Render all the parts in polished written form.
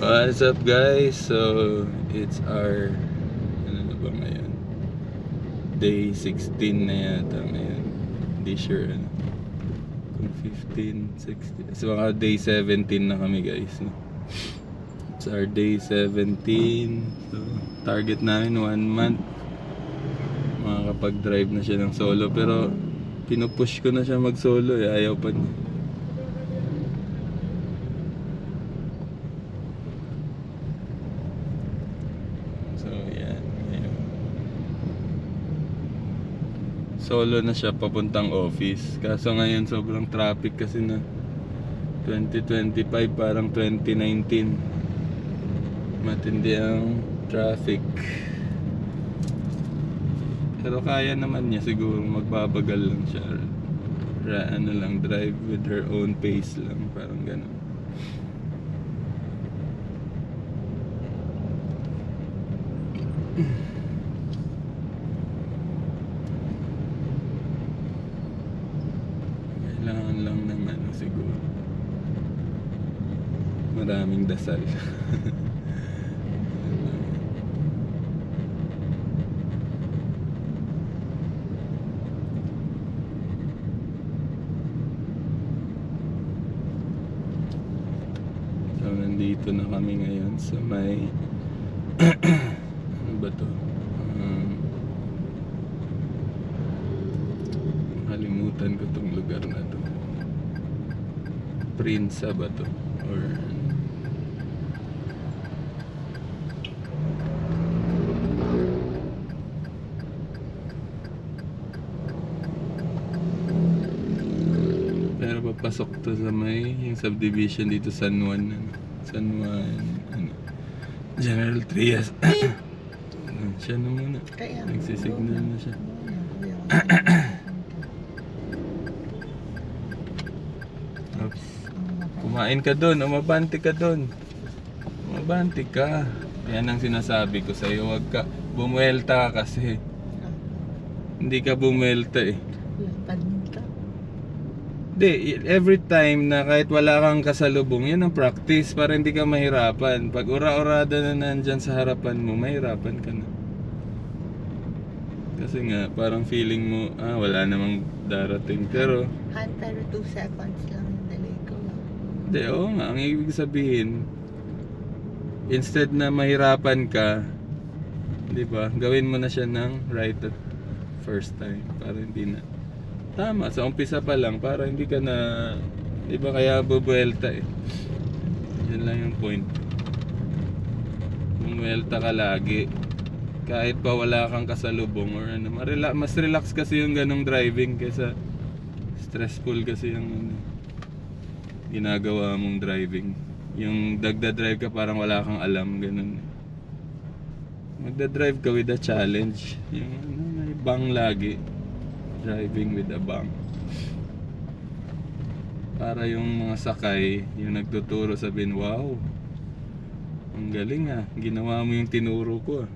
What's up guys? So it's our ano na ba ngayon? Day 16 na yata ngayon. Hindi sure ano. Kung 15, 16. So baka day 17 na kami guys. No? It's our day 17. So target namin 1 month. Makakapag-drive na siya ng solo. Pero pinupush ko na siya mag solo eh. Ayaw pa niya. Solo na siya papuntang office. Kaso ngayon sobrang traffic kasi na 2025 parang 2019. Matindi ang traffic. Pero kaya naman niya siguro, magbabagal lang siya. Ano lang, drive with her own pace lang, parang ganun. Kailangan lang ng ano siguro, maraming dasal. So nandito na kami ngayon sa may ano ba to? Kalimutan ko tong lugar na to. Prinsa ba to? Or pero papasok to sa may yung subdivision dito San Juan ano? San Juan ano? General Trias. Siya na muna. Nagsisignal na siya. Oops. Kumain ka doon, umabante ka doon. Umabante ka. Yan ang sinasabi ko sa'yo, huwag ka bumuelta ka kasi. Hindi ka bumuelta eh. Hindi, every time na kahit wala kang kasalubong, yan ang practice para hindi ka mahirapan. Pag ura-urada na nandyan sa harapan mo, mahirapan ka na. Kasi nga, parang feeling mo, wala namang darating. Pero 2 seconds lang yung delay ko. hindi, oo nga, ang ibig sabihin, instead na mahirapan ka, di ba, gawin mo na siya ng right at first time para hindi na tama sa umpisa pa lang, para hindi ka na, di ba, kaya bubuelta eh. Yan lang yung point. Bumuelta ka lagi kahit pa wala kang kasalubong or ano, mas relax kasi yung ganong driving kaysa stressful kasi yung ginagawa mong driving. Yung dagda-drive ka parang wala kang alam, ganun. Magda-drive ka with a challenge. Yung may bang lagi. Driving with a bang. Para yung mga sakay, yung nagtuturo sabihin, wow, ang galing ginawa mo yung tinuro ko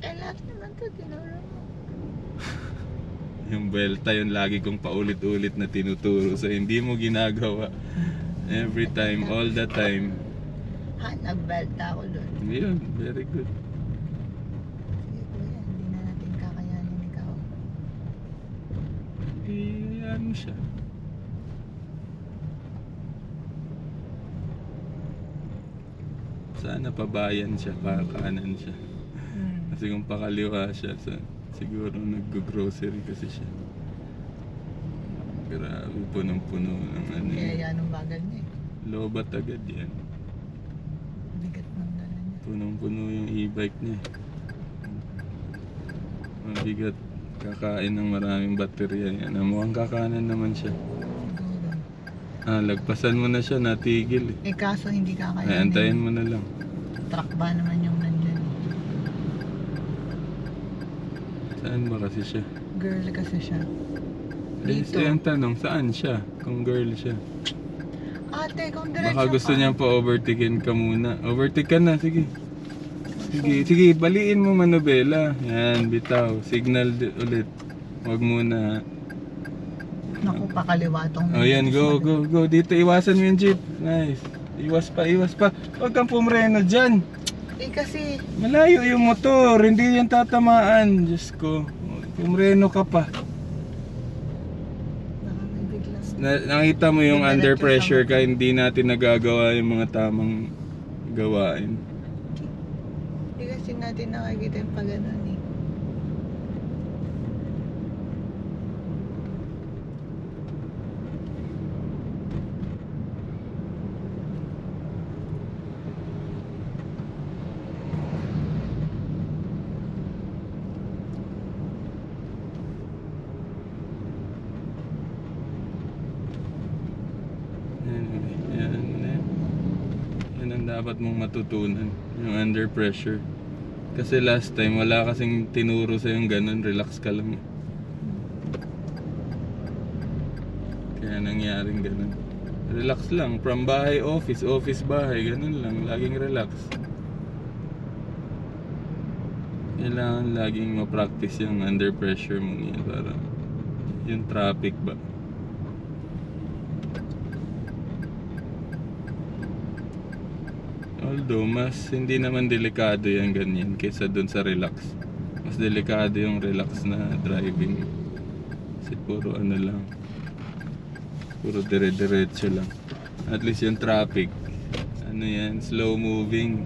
Lahat naman to, tinuro mo. Yung belta yun lagi kong paulit-ulit na tinuturo so hindi mo ginagawa every time, all the time. Nagbelta ako doon. Yun, very good. Sige kuya, hindi na natin kakayanin ikaw. Ano siya? Sana pabayan siya, kanan siya. Kasi kung pakaliwa siya, siguro nag-grocery kasi siya. Grabe, punong-puno ng ano. Kaya yan ang bagal niya eh. Lobat agad yan. Bigat ng dala niya. Punong-puno yung e-bike niya. Mabigat. Kakain ng maraming baterya yan. Mukhang kakanan naman siya. Siguro. Lagpasan mo na siya, natigil eh. Kaso hindi kakayanin. Ay, antayin mo na lang. Truck ba naman yung nandyan? Saan ba kasi siya? Girl kasi siya. Dito. Ang tanong, saan siya? Kung girl siya. Ate, kung diretso Baka gusto niya pa overtaken ka muna. Overtake ka na, sige. Sige, baliin mo manobela. Yan, bitaw. Signal ulit. Huwag muna. Naku, pakaliwa tong. Oh, yan, go. Dito, iwasan mo yung jeep. Nice. Iwas pa, iwas pa. Huwag kang pumreno dyan. Eh kasi, Malayo yung motor, hindi yan tatamaan. Diyos ko, pumreno ka pa. baka may biglang... Nakita mo yung Dumiretso under sa pressure motor. ka, hindi natin nagagawa yung mga tamang gawain. Hindi kasi natin nakikita yung pag ganun eh. Yan ang dapat mong matutunan, yung under pressure. Kasi last time, wala kasing tinuro sa yung ganun, relax ka lang. Kaya nangyaring ganun. Relax lang, from bahay, office, office, bahay, ganun lang, laging relax. Kailangan laging ma-practice yung under pressure mong yan para yung traffic ba. Although, mas hindi naman delikado yan ganyan kaysa dun sa relax. Mas delikado yung relax na driving. Kasi puro ano lang. Puro dire-diretso lang. At least yung traffic, ano yan, slow moving.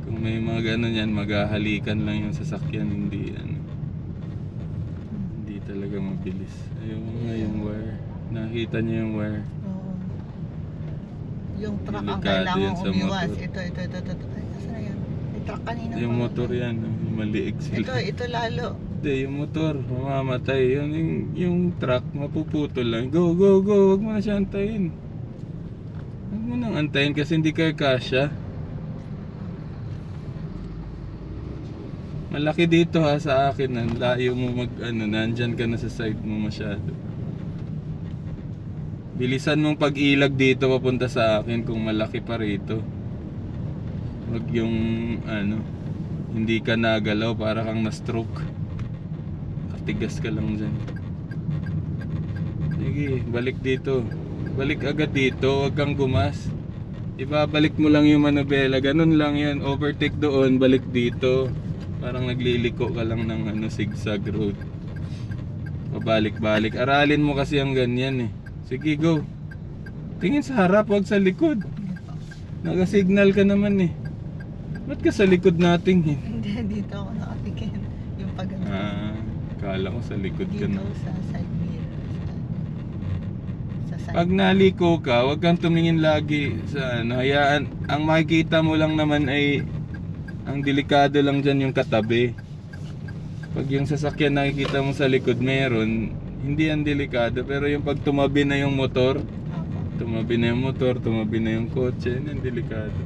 Kung may mga ganun yan, maghahalikan lang yung sasakyan, hindi ano. Hindi talaga mabilis. Ayun nga yung wire. Nakita niyo yung wire. Oo. Yung truck ang Delikado kailangan yan sa umiwas. motor. Ito. Ay, nasa na yan? May truck kanina Yung pa. motor yan, yung maliig sila. Ito lalo. Hindi, yung motor, mamamatay. Yung truck, mapuputol lang. Go, go, go. Huwag mo na siya antayin. Huwag mo nang antayin kasi hindi kayo kasya. Malaki dito ha sa akin. Ang layo mo nandyan ka na sa side mo masyado. Bilisan mong pag-ilag dito papunta sa akin kung malaki pa rito. Huwag yung hindi ka nagalaw para kang na-stroke. Tigas ka lang dyan. Sige, balik dito. Balik agad dito, huwag kang gumas. Ibabalik mo lang yung manubela, ganun lang yan. Overtake doon, balik dito. Parang nagliliko ka lang ng zigzag road. Pabalik-balik. Aralin mo kasi ang ganyan eh. Sige, go. Tingin sa harap, huwag sa likod. Naka-signal ka naman eh. Ba't ka sa likod nating eh? Hindi, dito ako nakatingin. Yung pag Kala ko sa likod ka dito na. sa side mirror. Sa side. Pag naliko ka, huwag kang tumingin lagi sa hayaan. Ang makikita mo lang naman ay ang delikado lang dyan yung katabi. Pag yung sasakyan nakikita mo sa likod meron, hindi yan delikado. Pero yung pag tumabi na yung motor, Opo. tumabi na yung motor, tumabi na yung kotse, yan yung delikado.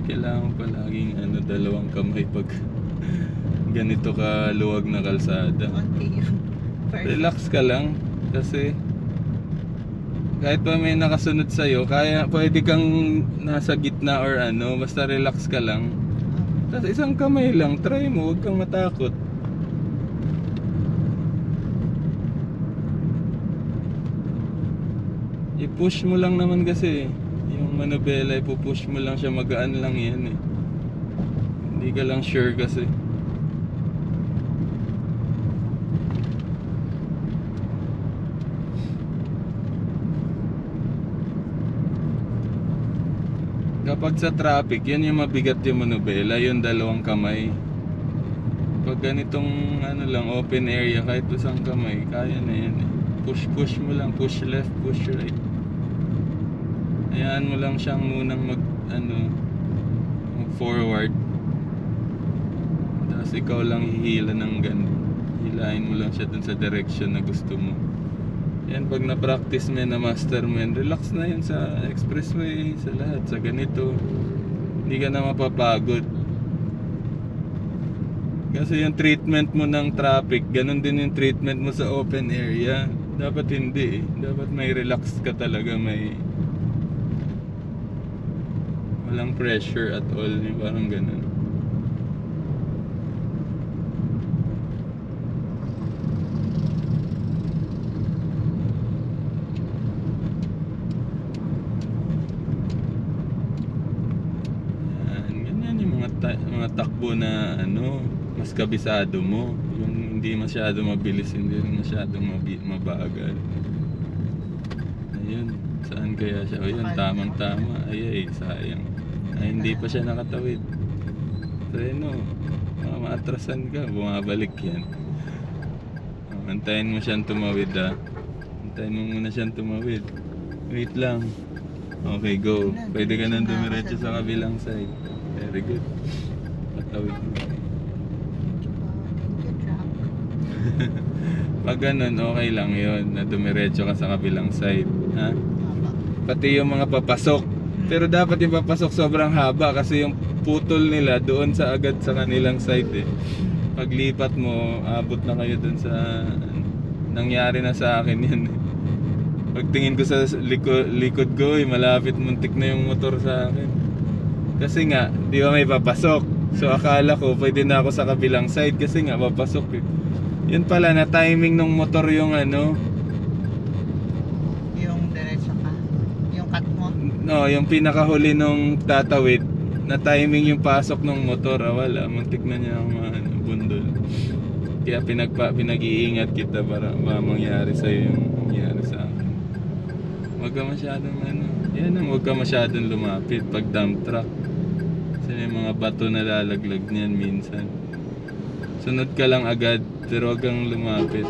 Kailangan palaging dalawang kamay pag ganito ka luwag na kalsada. Konti yung first. Relax ka lang kasi kahit pa may nakasunod sa'yo, pwede kang nasa gitna or basta relax ka lang. Tapos isang kamay lang, try mo, huwag kang matakot. I-push mo lang naman kasi yung manubela, ipupush mo lang siya, magaan lang yan eh. Hindi ka lang sure kasi. Kapag sa traffic, yan yung mabigat yung manubela, yung dalawang kamay. Pag ganitong lang, open area, kahit isang kamay, kaya na yan eh. Push mo lang, push left, push right. Hayaan mo lang siyang munang mag forward. Tapos ikaw lang hihila ng ganun. Hila hilahin mo lang siya dun sa direction na gusto mo. Yan, pag na-practice mo yan, na-master mo yan, relax na yan sa expressway, sa lahat, sa ganito. Hindi ka na mapapagod. Kasi yung treatment mo ng traffic, ganun din yung treatment mo sa open area. Dapat hindi eh. Dapat may relax ka talaga, may walang pressure at all, yung parang ganun. Ganyan yung mga takbo na ano, mas kabisado mo. Yung hindi masyado mabilis, hindi rin masyadong mabagal. Ayun, saan kaya siya? O yun, tamang-tama. Ay, sayang. Ay, hindi pa siya nakatawid. Preno, maatrasan ka, bumabalik yan. Antayin mo siyang tumawid ah. Antayin mo muna siyang tumawid. Wait lang. Okay, go. Pwede ka nang dumiretso sa kabilang side. Very good. Patawid mo. Pag ganun, okay lang yun na dumiretso ka sa kabilang side. Ha? Pati yung mga papasok. Pero dapat yung papasok sobrang haba kasi yung putol nila doon sa agad sa kanilang side eh. Paglipat mo, abot na kayo doon sa nangyari na sa akin yun eh. Pagtingin ko sa likod ko eh, malapit muntik na yung motor sa akin. Kasi nga, di ba may papasok. So akala ko pwede na ako sa kabilang side kasi nga papasok eh. Yun pala na timing ng motor yung ano. Yung diretso ka. Yung cut mo. No, yung pinakahuli nung tatawid. Na timing yung pasok ng motor. Wala, muntik na niya ang bundol. Kaya pinag-iingat kita para mangyari sa'yo yung mangyari sa akin. Huwag ka masyadong ano. Yan ang huwag ka masyadong lumapit pag dump truck. Kasi may mga bato na lalaglag niyan minsan. Sunod ka lang agad, pero huwag kang lumapit.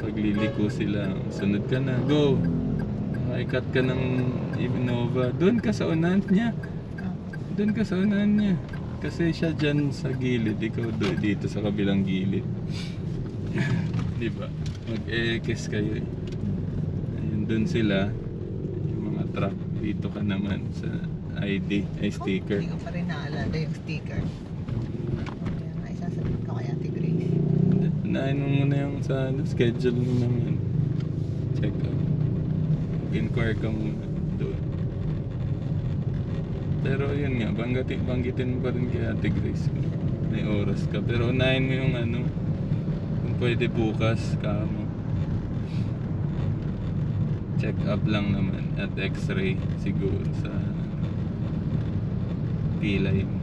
Pag liliko sila, sunod ka na, go! Ikat ka ng Innova. Doon ka sa unahan niya. Doon ka sa unahan niya. Kasi siya dyan sa gilid, ikaw dito sa kabilang gilid. Diba? Mag-e-kiss kayo eh. Ayun, doon sila. Yung mga truck. Dito ka naman sa ID, ay sticker. Hindi ko pa rin naalala yung sticker. Kaya nga isasabihin ko kay Ate Grace. Unahin mo muna yung sa schedule mo naman. Check out. Inquire ka muna doon. Pero yun nga, banggitin mo pa rin kay Ate Grace kung may oras ka. Pero unahin mo yung ano, kung pwede bukas, kamo. Check up lang naman at x-ray siguro sa pilay mo.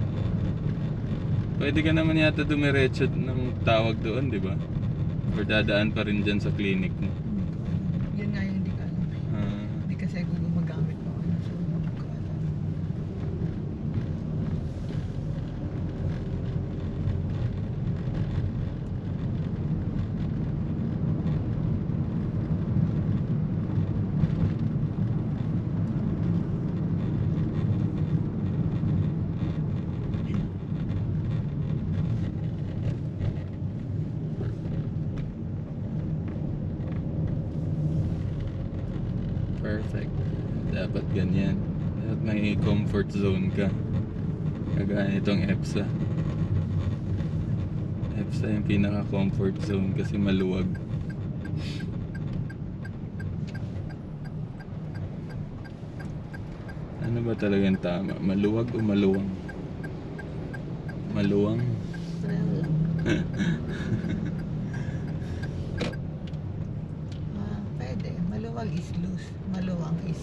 Pwede ka naman yata dumiretso ng tawag doon, di ba? Or dadaan pa rin dyan sa clinic mo. Yun nga yung hindi ko alam. Hindi kasi ako gumagamit ng ano. So hindi ko alam. Perfect. Dapat ganyan. Dapat may comfort zone ka. Kagaya nitong EPSA. EPSA yung pinaka-comfort zone kasi maluwag. Ano ba talagang tama? Maluwag o maluwang? Maluwang? Pwede. Maluwag is loose. Maluwang is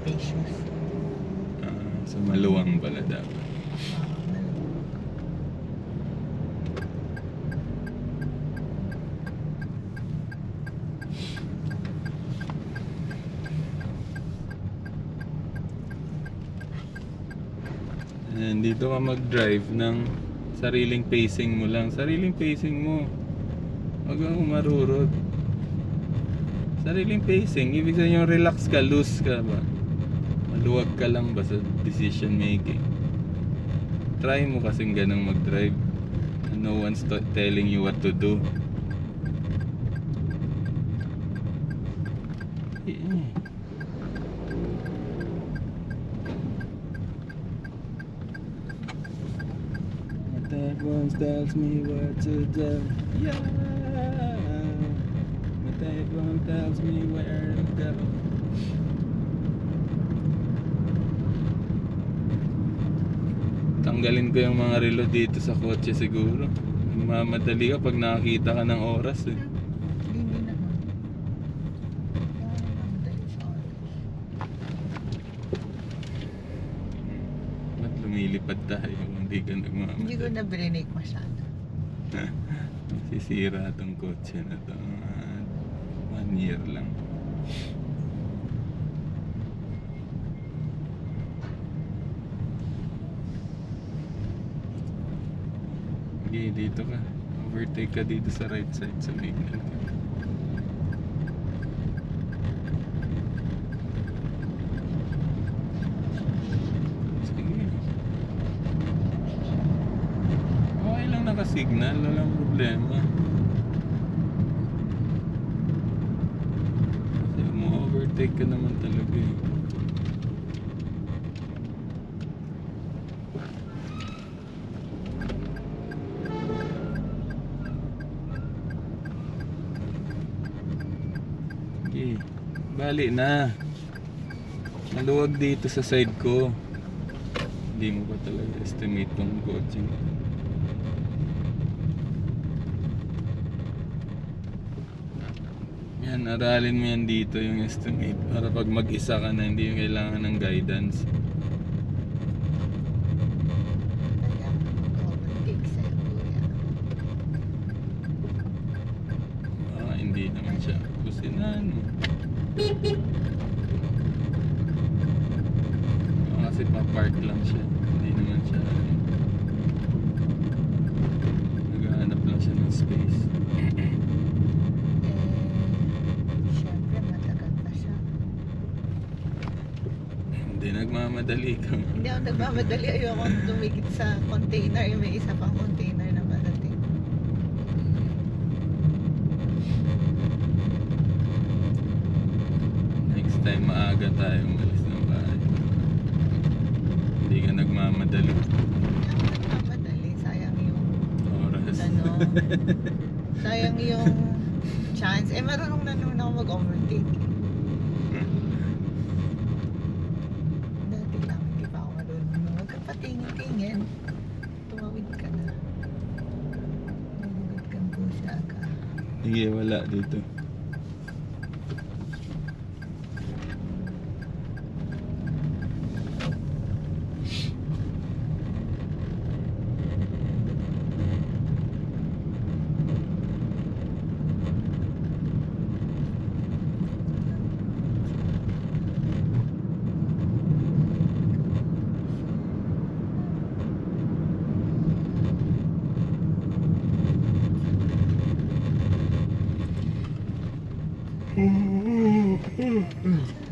spacious. So maluwang pala dapat. Maluwang. And dito ka mag-drive ng sariling pacing mo lang. Sariling pacing mo. Huwag kang marurot. Sariling pacing. Ibig sabihin yung relax ka, loose ka ba? Maluwag ka lang ba sa decision making? Try mo kasing ganang mag-drive. No one's telling you what to do. Yeah. My dad once tells me what to do. Yeah. My dad once tells me where to go. Tanggalin ko yung mga relo dito sa kotse siguro. Mamadali ka pag nakakita ka ng oras eh. Hindi naman. Kaya naman tayo sa oras. Ba't lumilipad tayo kung hindi ka Hindi ko nagmamadali? na brinake masyado. Sisira tong kotse na to. 1 year lang. Okay, dito ka. Overtake ka dito sa right side sa vehicle. Sige. Okay lang naka-signal, walang problema. Kasi mo-overtake ka naman talaga eh. Okay. Bali na. Maluwag dito sa side ko. Hindi mo ba talaga estimate tong kotse? Yan, aralin mo yan dito yung estimate para pag mag-isa ka na hindi yung kailangan ng guidance. Kaya overtake sa'yo, kuya. Hindi naman siya kusinan. Kasi pa-park lang siya. Hindi naman siya naghahanap lang siya ng space. Siyempre, matagal pa siya. Hindi nagmamadali ka. Hindi ako nagmamadali. Ayoko tumikit sa container. Yung may isa pang container na parating. Next time maaga tayo umalis ng bahay. Hindi ka nagmamadali. Hindi ako nagmamadali. Sayang yung Oras. ano, sayang yung chance. Eh, marunong na naman ako mag-overtake. Dati lang, hindi pa ako marunong. Huwag ka patingin-tingin. Tumawid ka na. Nagulat kang pusa ka. Sige, wala dito. Sa